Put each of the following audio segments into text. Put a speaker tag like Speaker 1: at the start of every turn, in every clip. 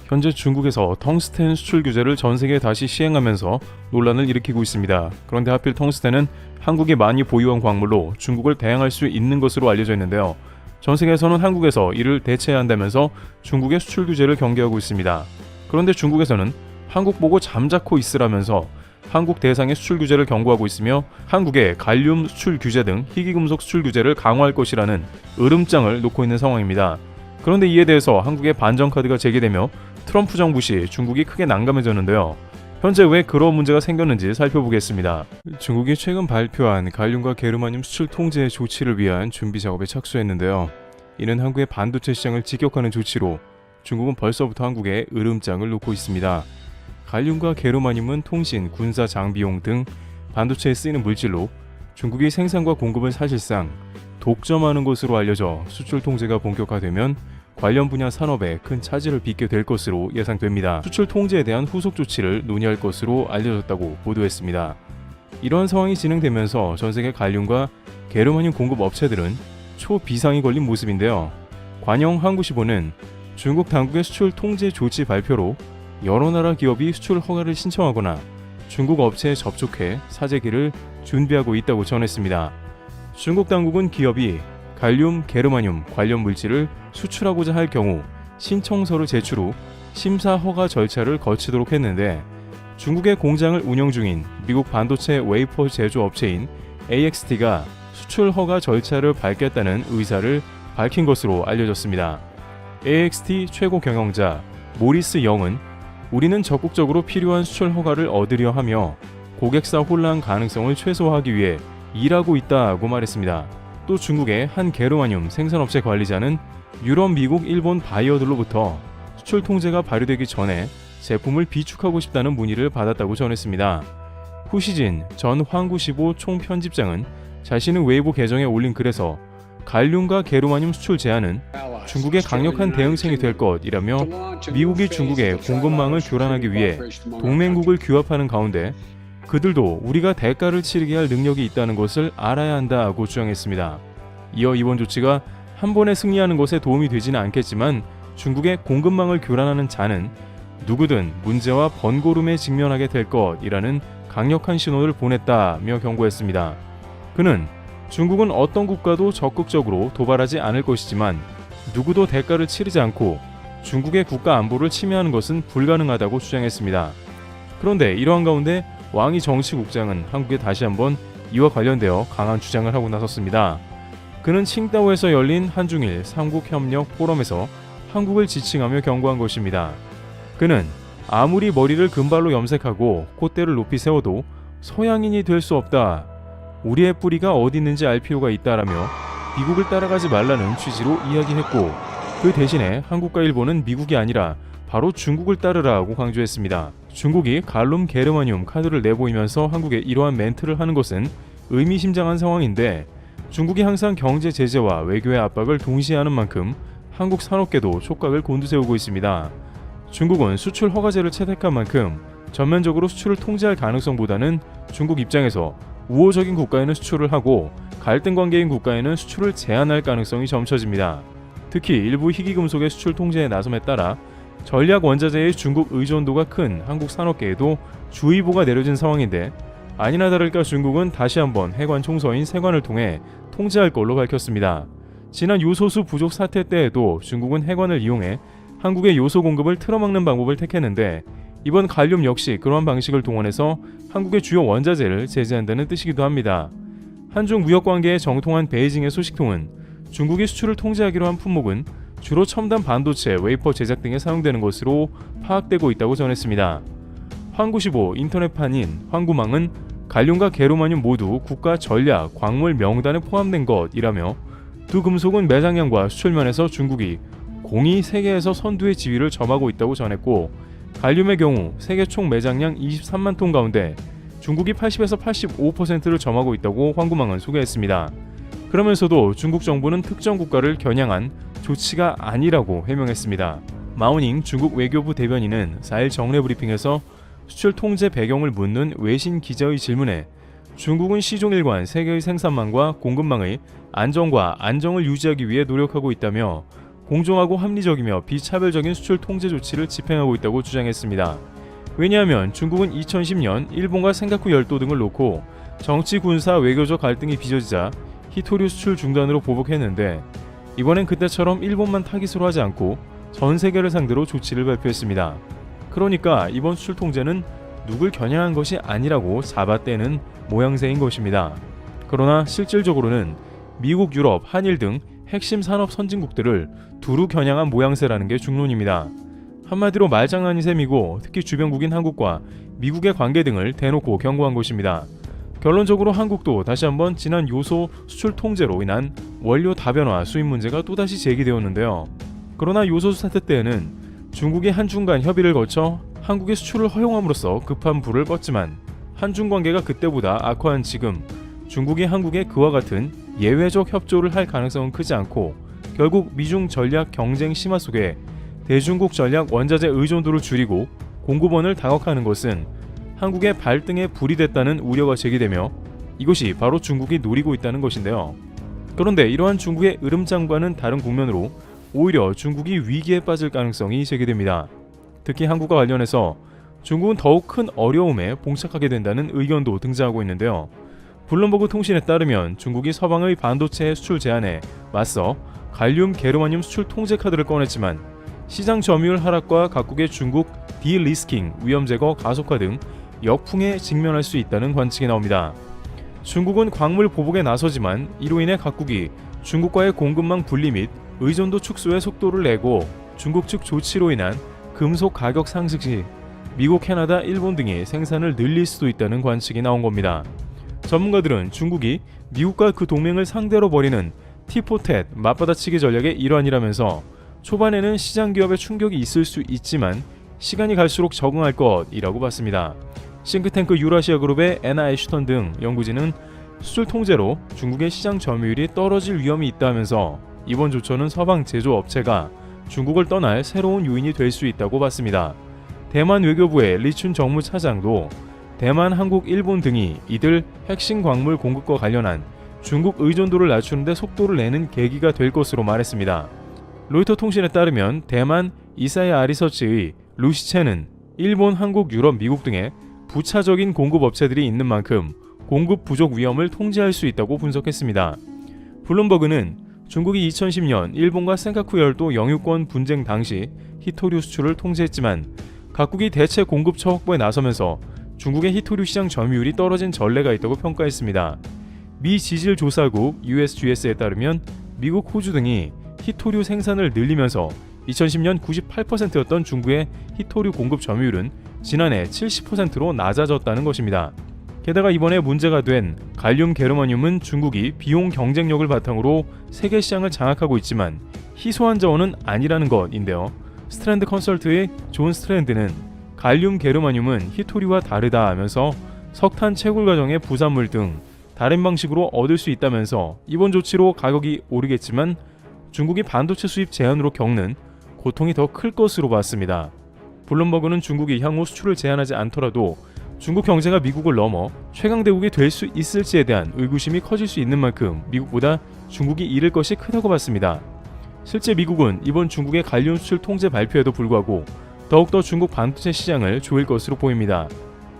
Speaker 1: 현재 중국에서 텅스텐 수출 규제를 전 세계에 다시 시행하면서 논란을 일으키고 있습니다. 그런데 하필 텅스텐은 한국이 많이 보유한 광물로 중국을 대항할 수 있는 것으로 알려져 있는데요. 전 세계에서는 한국에서 이를 대체해야 한다면서 중국의 수출 규제를 경계하고 있습니다. 그런데 중국에서는 한국 보고 잠자코 있으라면서 한국 대상의 수출 규제를 경고하고 있으며 한국의 갈륨 수출 규제 등 희귀금속 수출 규제를 강화할 것이라는 으름장을 놓고 있는 상황입니다. 그런데 이에 대해서 한국의 반전 카드가 제기되며 트럼프 정부 시 중국이 크게 난감해졌는데요. 현재 왜 그런 문제가 생겼는지 살펴보겠습니다. 중국이 최근 발표한 갈륨과 게르마늄 수출 통제 조치를 위한 준비 작업에 착수했는데요. 이는 한국의 반도체 시장을 직격하는 조치로 중국은 벌써부터 한국에 으름장을 놓고 있습니다. 갈륨과 게르마늄은 통신, 군사 장비용 등 반도체에 쓰이는 물질로 중국이 생산과 공급을 사실상 독점하는 것으로 알려져 수출 통제가 본격화되면 관련 분야 산업에 큰 차질을 빚게 될 것으로 예상됩니다. 수출 통제에 대한 후속 조치를 논의할 것으로 알려졌다고 보도했습니다. 이러한 상황이 진행되면서 전세계 갈륨과 게르마늄 공급 업체들은 초비상이 걸린 모습인데요. 관영 한국시보는 중국 당국의 수출 통제 조치 발표로 여러 나라 기업이 수출 허가를 신청하거나 중국 업체에 접촉해 사재기를 준비하고 있다고 전했습니다. 중국 당국은 기업이 갈륨, 게르마늄 관련 물질을 수출하고자 할 경우 신청서를 제출 후 심사 허가 절차를 거치도록 했는데 중국의 공장을 운영 중인 미국 반도체 웨이퍼 제조 업체인 AXT가 수출 허가 절차를 밟겠다는 의사를 밝힌 것으로 알려졌습니다. AXT 최고 경영자 모리스 영은 우리는 적극적으로 필요한 수출 허가를 얻으려 하며 고객사 혼란 가능성을 최소화하기 위해 일하고 있다고 말했습니다. 또 중국의 한 게르마늄 생산업체 관리자는 유럽, 미국, 일본 바이어들로부터 수출 통제가 발효되기 전에 제품을 비축하고 싶다는 문의를 받았다고 전했습니다. 후시진 전 황구시보 총편집장은 자신의 웨이보 계정에 올린 글에서 갈륨과 게르마늄 수출 제한은 중국의 강력한 대응책이 될 것이라며 미국이 중국의 공급망을 교란하기 위해 동맹국을 규합하는 가운데 그들도 우리가 대가를 치르게 할 능력이 있다는 것을 알아야 한다고 주장했습니다. 이어 이번 조치가 한 번에 승리하는 것에 도움이 되지는 않겠지만 중국의 공급망을 교란하는 자는 누구든 문제와 번거로움에 직면하게 될 것이라는 강력한 신호를 보냈다며 경고했습니다. 그는 중국은 어떤 국가도 적극적으로 도발하지 않을 것이지만 누구도 대가를 치르지 않고 중국의 국가 안보를 침해하는 것은 불가능하다고 주장했습니다. 그런데 이러한 가운데 왕이 정치국장은 한국에 다시 한번 이와 관련되어 강한 주장을 하고 나섰습니다. 그는 칭다오에서 열린 한중일 삼국협력 포럼에서 한국을 지칭하며 경고한 것입니다. 그는 아무리 머리를 금발로 염색하고 콧대를 높이 세워도 서양인이 될 수 없다. 우리의 뿌리가 어디 있는지 알 필요가 있다라며 미국을 따라가지 말라는 취지로 이야기했고 그 대신에 한국과 일본은 미국이 아니라 바로 중국을 따르라고 강조했습니다. 중국이 갈륨 게르마늄 카드를 내보이면서 한국에 이러한 멘트를 하는 것은 의미심장한 상황인데 중국이 항상 경제 제재와 외교의 압박을 동시에 하는 만큼 한국 산업계도 촉각을 곤두세우고 있습니다. 중국은 수출 허가제를 채택한 만큼 전면적으로 수출을 통제할 가능성보다는 중국 입장에서 우호적인 국가에는 수출을 하고 갈등 관계인 국가에는 수출을 제한할 가능성이 점쳐집니다. 특히 일부 희귀금속의 수출 통제에 나섬에 따라 전략 원자재의 중국 의존도가 큰 한국 산업계에도 주의보가 내려진 상황인데 아니나 다를까 중국은 다시 한번 해관 총서인 세관을 통해 통제할 걸로 밝혔습니다. 지난 요소수 부족 사태 때에도 중국은 해관을 이용해 한국의 요소 공급을 틀어막는 방법을 택했는데 이번 갈륨 역시 그러한 방식을 동원해서 한국의 주요 원자재를 제재한다는 뜻이기도 합니다. 한중 무역관계에 정통한 베이징의 소식통은 중국이 수출을 통제하기로 한 품목은 주로 첨단 반도체, 웨이퍼 제작 등에 사용되는 것으로 파악되고 있다고 전했습니다. 황구시보 인터넷판인 황구망은 갈륨과 게르마늄 모두 국가 전략 광물 명단에 포함된 것이라며 두 금속은 매장량과 수출면에서 중국이 공히 세계에서 선두의 지위를 점하고 있다고 전했고 갈륨의 경우 세계 총 매장량 23만 톤 가운데 중국이 80에서 85%를 점하고 있다고 황구망은 소개했습니다. 그러면서도 중국 정부는 특정 국가를 겨냥한 조치가 아니라고 해명했습니다. 마오닝 중국 외교부 대변인은 4일 정례 브리핑에서 수출 통제 배경을 묻는 외신 기자의 질문에 중국은 시종일관 세계의 생산망과 공급망의 안정과 안정을 유지하기 위해 노력하고 있다며 공정하고 합리적이며 비차별적인 수출 통제 조치를 집행하고 있다고 주장했습니다. 왜냐하면 중국은 2010년 일본과 센카쿠 열도 등을 놓고 정치, 군사, 외교적 갈등이 빚어지자 히토류 수출 중단으로 보복했는데 이번엔 그때처럼 일본만 타깃으로 하지 않고 전 세계를 상대로 조치를 발표했습니다. 그러니까 이번 수출 통제는 누굴 겨냥한 것이 아니라고 잡아떼는 모양새인 것입니다. 그러나 실질적으로는 미국, 유럽, 한일 등 핵심 산업 선진국들을 두루 겨냥한 모양새라는 게 중론입니다. 한마디로 말장난이 셈이고 특히 주변국인 한국과 미국의 관계 등을 대놓고 경고한 것입니다. 결론적으로 한국도 다시 한번 지난 요소 수출 통제로 인한 원료 다변화 수입 문제가 또다시 제기되었는데요. 그러나 요소수 사태 때에는 중국이 한중 간 협의를 거쳐 한국의 수출을 허용함으로써 급한 불을 껐지만 한중 관계가 그때보다 악화한 지금 중국이 한국에 그와 같은 예외적 협조를 할 가능성은 크지 않고 결국 미중 전략 경쟁 심화 속에 대중국 전략 원자재 의존도를 줄이고 공급원을 다각화하는 것은 한국의 발등에 불이 됐다는 우려가 제기되며 이것이 바로 중국이 노리고 있다는 것인데요. 그런데 이러한 중국의 으름장과는 다른 국면으로 오히려 중국이 위기에 빠질 가능성이 제기됩니다. 특히 한국과 관련해서 중국은 더욱 큰 어려움에 봉착하게 된다는 의견도 등장하고 있는데요. 블룸버그 통신에 따르면 중국이 서방의 반도체 수출 제한에 맞서 갈륨, 게르마늄 수출 통제 카드를 꺼냈지만 시장 점유율 하락과 각국의 중국 디리스킹, 위험 제거 가속화 등 역풍에 직면할 수 있다는 관측이 나옵니다. 중국은 광물 보복에 나서지만 이로 인해 각국이 중국과의 공급망 분리 및 의존도 축소에 속도를 내고 중국 측 조치로 인한 금속 가격 상승 시 미국, 캐나다, 일본 등이 생산을 늘릴 수도 있다는 관측이 나온 겁니다. 전문가들은 중국이 미국과 그 동맹을 상대로 벌이는 티포텟 맞받아치기 전략의 일환이라면서 초반에는 시장 기업에 충격이 있을 수 있지만 시간이 갈수록 적응할 것이라고 봤습니다. 싱크탱크 유라시아 그룹의 애나 애슈턴 등 연구진은 수출 통제로 중국의 시장 점유율이 떨어질 위험이 있다면서 이번 조처는 서방 제조업체가 중국을 떠날 새로운 요인이 될 수 있다고 봤습니다. 대만 외교부의 리춘 정무차장도 대만, 한국, 일본 등이 이들 핵심 광물 공급과 관련한 중국 의존도를 낮추는 데 속도를 내는 계기가 될 것으로 말했습니다. 로이터 통신에 따르면 대만 이사야 아리서치의 루시첸은 일본, 한국, 유럽, 미국 등의 부차적인 공급 업체들이 있는 만큼 공급 부족 위험을 통제할 수 있다고 분석했습니다. 블룸버그는 중국이 2010년 일본과 센카쿠 열도 영유권 분쟁 당시 히토류 수출을 통제했지만 각국이 대체 공급처 확보에 나서면서 중국의 히토류 시장 점유율이 떨어진 전례가 있다고 평가했습니다. 미 지질 조사국 USGS에 따르면 미국, 호주 등이 히토류 생산을 늘리면서 2010년 98%였던 중국의 히토류 공급 점유율은 지난해 70%로 낮아졌다는 것입니다. 게다가 이번에 문제가 된 갈륨 게르마늄은 중국이 비용 경쟁력을 바탕으로 세계 시장을 장악하고 있지만 희소한 자원은 아니라는 것인데요. 스트랜드 컨설트의 존 스트랜드는 갈륨 게르마늄은 히토류와 다르다 하면서 석탄 채굴 과정의 부산물 등 다른 방식으로 얻을 수 있다면서 이번 조치로 가격이 오르겠지만 중국이 반도체 수입 제한으로 겪는 고통이 더 클 것으로 봤습니다. 블룸버그는 중국이 향후 수출을 제한하지 않더라도 중국 경제가 미국을 넘어 최강 대국이 될 수 있을지에 대한 의구심이 커질 수 있는 만큼 미국보다 중국이 잃을 것이 크다고 봤습니다. 실제 미국은 이번 중국의 갈륨 수출 통제 발표에도 불구하고 더욱더 중국 반도체 시장을 조일 것으로 보입니다.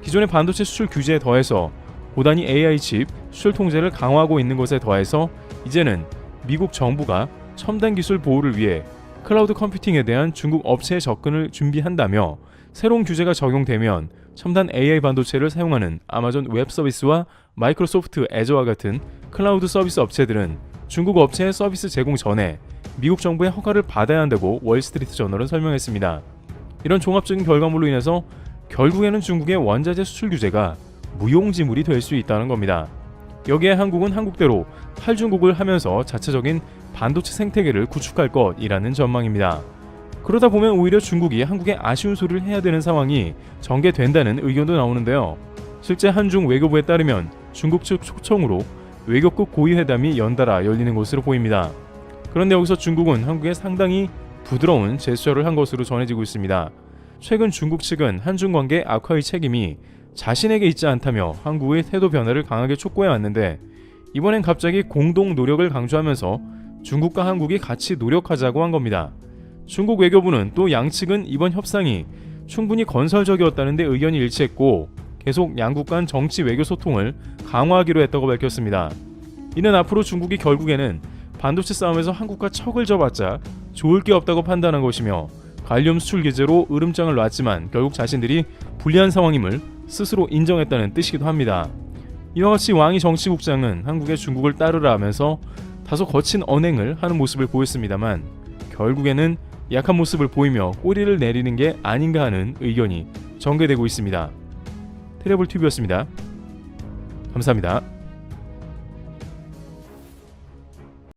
Speaker 1: 기존의 반도체 수출 규제에 더해서 고단위 AI 칩 수출 통제를 강화하고 있는 것에 더해서 이제는 미국 정부가 첨단 기술 보호를 위해 클라우드 컴퓨팅에 대한 중국 업체의 접근을 준비한다며 새로운 규제가 적용되면 첨단 AI 반도체를 사용하는 아마존 웹 서비스와 마이크로소프트 애저와 같은 클라우드 서비스 업체들은 중국 업체의 서비스 제공 전에 미국 정부의 허가를 받아야 한다고 월스트리트 저널은 설명했습니다. 이런 종합적인 결과물로 인해서 결국에는 중국의 원자재 수출 규제가 무용지물이 될 수 있다는 겁니다. 여기에 한국은 한국대로 탈중국을 하면서 자체적인 반도체 생태계를 구축할 것이라는 전망입니다. 그러다 보면 오히려 중국이 한국에 아쉬운 소리를 해야 되는 상황이 전개된다는 의견도 나오는데요. 실제 한중 외교부에 따르면 중국 측 초청으로 외교급 고위회담이 연달아 열리는 것으로 보입니다. 그런데 여기서 중국은 한국에 상당히 부드러운 제스처를 한 것으로 전해지고 있습니다. 최근 중국 측은 한중 관계 악화의 책임이 자신에게 있지 않다며 한국의 태도 변화를 강하게 촉구해 왔는데 이번엔 갑자기 공동 노력을 강조하면서 중국과 한국이 같이 노력하자고 한 겁니다. 중국 외교부는 또 양측은 이번 협상이 충분히 건설적이었다는 데 의견이 일치했고 계속 양국 간 정치 외교 소통을 강화하기로 했다고 밝혔습니다. 이는 앞으로 중국이 결국에는 반도체 싸움에서 한국과 척을 져봤자 좋을 게 없다고 판단한 것이며 관련 수출 규제로 으름장을 놨지만 결국 자신들이 불리한 상황임을 스스로 인정했다는 뜻이기도 합니다. 이와 같이 왕이 정치국장은 한국의 중국을 따르라 하면서 다소 거친 언행을 하는 모습을 보였습니다만 결국에는 약한 모습을 보이며 꼬리를 내리는 게 아닌가 하는 의견이 전개되고 있습니다. 테레블TV였습니다. 감사합니다.